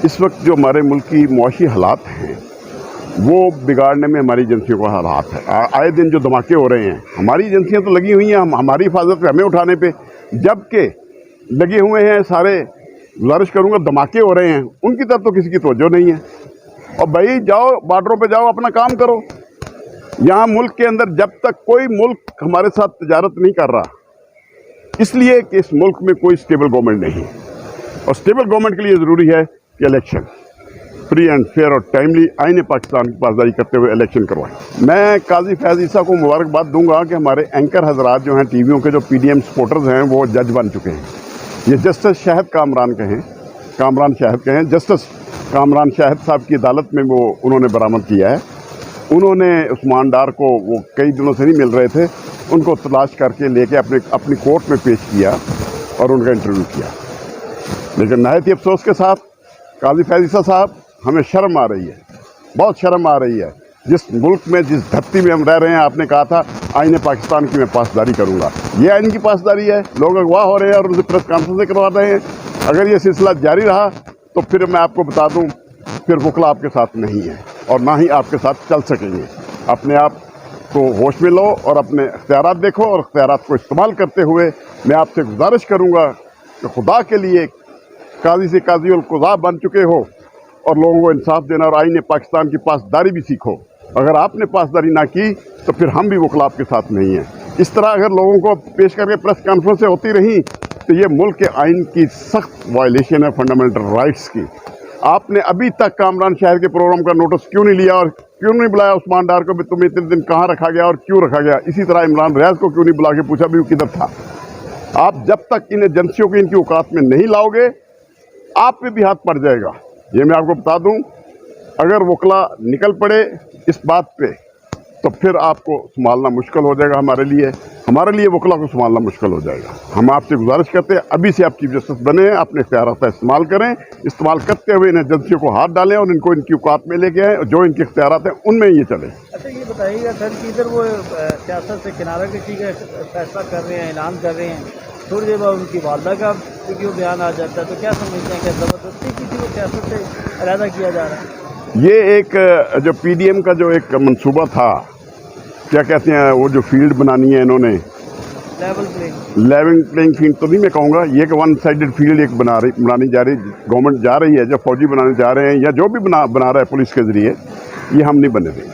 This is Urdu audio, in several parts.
اس وقت جو ہمارے ملک کی معاشی حالات ہیں وہ بگاڑنے میں ہماری ایجنسیوں کا حالات ہے. آئے دن جو دھماکے ہو رہے ہیں، ہماری ایجنسیاں تو لگی ہوئی ہیں ہماری حفاظت پہ، ہمیں اٹھانے پہ، جبکہ لگے ہوئے ہیں سارے. گزارش کروں گا دھماکے ہو رہے ہیں ان کی طرف تو کسی کی توجہ نہیں ہے. اور بھائی جاؤ بارڈروں پہ جاؤ، اپنا کام کرو. یہاں ملک کے اندر جب تک کوئی ملک ہمارے ساتھ تجارت نہیں کر رہا، اس لیے کہ اس ملک میں کوئی اسٹیبل گورنمنٹ نہیں، اور اسٹیبل گورنمنٹ کے لیے ضروری ہے کہ الیکشن فری اینڈ فیئر اور ٹائملی آئین پاکستان کی پاسداری کرتے ہوئے الیکشن کروائیں. میں قاضی فیض عیسیٰ کو مبارکباد دوں گا کہ ہمارے اینکر حضرات جو ہیں ٹی ویوں کے جو پی ڈی ایم سپورٹرز ہیں وہ جج بن چکے ہیں. یہ جسٹس شاہد کامران شاہد کہیں جسٹس کامران شاہد صاحب کی عدالت میں وہ انہوں نے برآمد کیا ہے. انہوں نے عثمان ڈار کو، وہ کئی دنوں سے نہیں مل رہے تھے، ان کو تلاش کر کے لے کے اپنی کورٹ میں پیش کیا اور ان کا انٹرویو کیا. لیکن نہایت ہی افسوس کے ساتھ قاضی فیض عیسیٰ صاحب، ہمیں شرم آ رہی ہے، بہت شرم آ رہی ہے. جس ملک میں، جس دھرتی میں ہم رہ رہے ہیں، آپ نے کہا تھا آئین پاکستان کی میں پاسداری کروں گا. یہ آئین کی پاسداری ہے، لوگ اغوا ہو رہے ہیں اور ان سے پریس کانفرنسیں کروا رہے ہیں. اگر یہ سلسلہ جاری رہا تو پھر میں آپ کو بتا دوں، پھر وکلا آپ کے ساتھ نہیں ہے اور نہ ہی آپ کے ساتھ چل سکیں گے. اپنے آپ کو ہوش میں لو اور اپنے اختیارات دیکھو، اور اختیارات کو استعمال کرتے ہوئے میں آپ سے گزارش کروں گا کہ خدا کے لیے قاضی سے قاضی القضاء بن چکے ہو اور لوگوں کو انصاف دینا اور آئین پاکستان کی پاسداری بھی سیکھو. اگر آپ نے پاسداری نہ کی تو پھر ہم بھی وکلا آپ کے ساتھ نہیں ہیں. اس طرح اگر لوگوں کو پیش کر کے پریس کانفرنسیں ہوتی رہیں تو یہ ملک کے آئین کی سخت وائلیشن ہے، فنڈامنٹل رائٹس کی. آپ نے ابھی تک کامران شہر کے پروگرام کا نوٹس کیوں نہیں لیا اور کیوں نہیں بلایا عثمان ڈار کو بھی تمہیں اتنے دن کہاں رکھا گیا اور کیوں رکھا گیا؟ اسی طرح عمران ریاض کو کیوں نہیں بلا کے پوچھا بھی وہ کدھر تھا؟ آپ جب تک ان ایجنسیوں کو ان کی اوقات میں نہیں لاؤ گے، آپ پہ بھی ہاتھ پڑ جائے گا. یہ میں آپ کو بتا دوں، اگر وکلا نکل پڑے اس بات پہ تو پھر آپ کو سنبھالنا مشکل ہو جائے گا. ہمارے لیے وکلا کو سنبھالنا مشکل ہو جائے گا. ہم آپ سے گزارش کرتے ہیں ابھی سے آپ چیف جسٹس بنے ہیں، اپنے اختیارات کا استعمال کریں. استعمال کرتے ہوئے ان ایجنسیوں کو ہاتھ ڈالیں اور ان کو ان کی اوقات میں لے کے آئیں، جو ان کے اختیارات ہیں ان میں یہ چلیں. اچھا یہ بتائیے گا سر کہ ادھر وہ سیاست سے کنارہ کشی کا فیصلہ کر رہے ہیں، اعلان کر رہے ہیں، تھوڑی دیر بعد ان کی والدہ کا ویڈیو بیان آ جاتا ہے، تو کیا سمجھتے ہیں کہ زبردستی کسی کو سیاست سے علیحدہ کیا جا رہا ہے؟ یہ ایک جو پی ڈی ایم کا جو ایک منصوبہ تھا، کیا کہتے ہیں، وہ جو فیلڈ بنانی ہے انہوں نے، لیول پلینگ فیلڈ تو نہیں میں کہوں گا، یہ کہ ون سائیڈڈ فیلڈ ایک بنانی جا رہی، گورنمنٹ جا رہی ہے، جو فوجی بنانے جا رہے ہیں یا جو بھی بنا رہا ہے پولیس کے ذریعے، یہ ہم نہیں بننے دیں گے.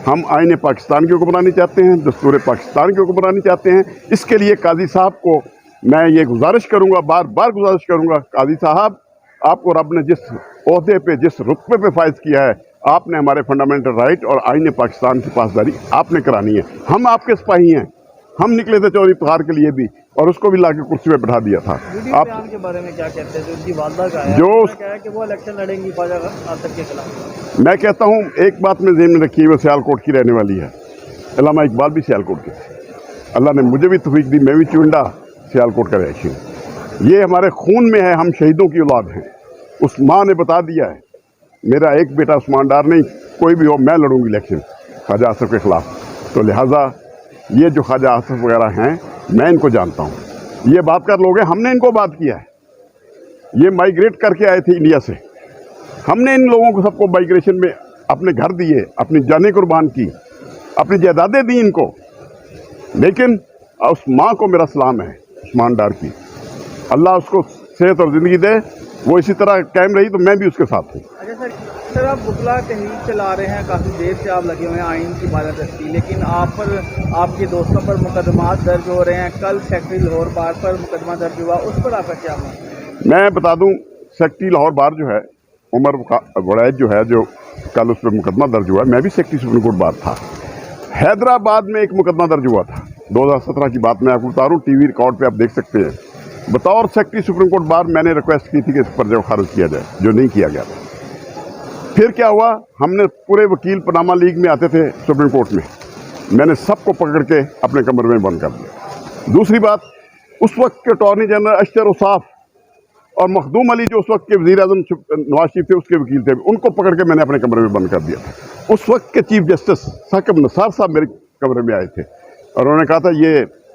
ہم آئین پاکستان کی حکمرانی چاہتے ہیں، دستور پاکستان کی حکمرانی چاہتے ہیں. اس کے لیے قاضی صاحب کو میں یہ گزارش کروں گا، بار بار گزارش کروں گا، قاضی صاحب آپ کو رب نے جس عہدے پہ، جس رتبے پہ فائز کیا ہے، آپ نے ہمارے فنڈامنٹل رائٹ اور آئین پاکستان کی پاسداری آپ نے کرانی ہے. ہم آپ کے سپاہی ہیں. ہم نکلے تھے چوری پہاڑ کے لیے بھی، اور اس کو بھی لا کے کرسی پہ بٹھا دیا تھا. آپ کے بارے میں کیا کہتے ہیں؟ ان کی والدہ کا ہے، جو کہا ہے کہ وہ الیکشن لڑیں گی خواجہ آصف کے خلاف. میں کہتا ہوں ایک بات میں ذہن میں رکھیے، وہ سیالکوٹ کی رہنے والی ہے. علامہ اقبال بھی سیالکوٹ کے تھے. اللہ نے مجھے بھی توفیق دی، میں بھی چونڈا سیالکوٹ کا رہائشی ہوں. یہ ہمارے خون میں ہے، ہم شہیدوں کی اولاد ہیں. اس ماں نے بتا دیا ہے، میرا ایک بیٹا عثمان ڈار نہیں، کوئی بھی ہو میں لڑوں گی الیکشن خواجہ آصف کے خلاف. تو لہٰذا یہ جو خواجہ آصف وغیرہ ہیں، میں ان کو جانتا ہوں. یہ بات کر لوگ ہیں، ہم نے ان کو بات کیا ہے. یہ مائیگریٹ کر کے آئے تھے انڈیا سے. ہم نے ان لوگوں کو سب کو مائیگریشن میں اپنے گھر دیے، اپنی جانیں قربان کی، اپنی جائیدادیں دی ان کو. لیکن اس ماں کو میرا سلام ہے، عثمان ڈار کی. اللہ اس کو صحت اور زندگی دے، وہ اسی طرح قائم رہی تو میں بھی اس کے ساتھ ہوں. اچھا سر آپ وکلا تحریک چلا رہے ہیں، کافی دیر سے آپ لگے ہوئے ہیں آئین کی بالادستی، لیکن آپ پر، آپ کے دوستوں پر مقدمات درج ہو رہے ہیں. کل سیکٹری لاہور بار پر مقدمہ درج ہوا، اس پر آپ کا کیا ہے؟ میں بتا دوں، سیکٹری لاہور بار جو ہے، عمر وڑائد جو ہے، جو کل اس پہ مقدمہ درج ہوا، میں بھی سیکٹری سپریم کورٹ بار تھا. حیدرآباد میں ایک مقدمہ درج ہوا تھا 2017 کی بات میں آپ کو بتا رہا ہوں، ٹی وی ریکارڈ پہ آپ دیکھ سکتے ہیں. بطور سیکٹری سپریم کورٹ بار میں نے ریکویسٹ کی تھی کہ اس پر جو خارج کیا جائے، جو نہیں کیا گیا تھا. پھر کیا ہوا، ہم نے پورے وکیل پاناما لیگ میں آتے تھے سپریم کورٹ میں نے سب کو پکڑ کے اپنے کمرے میں بند کر دیا. دوسری بات، اس وقت کے اٹارنی جنرل اشتر اوصاف اور مخدوم علی جو اس وقت کے وزیر اعظم نواز شریف تھے، اس کے وکیل تھے، ان کو پکڑ کے میں نے اپنے کمرے میں بند کر دیا تھا. اس وقت کے چیف جسٹس ثاقب نثار صاحب میرے کمرے میں آئے تھے اور انہوں نے کہا تھا یہ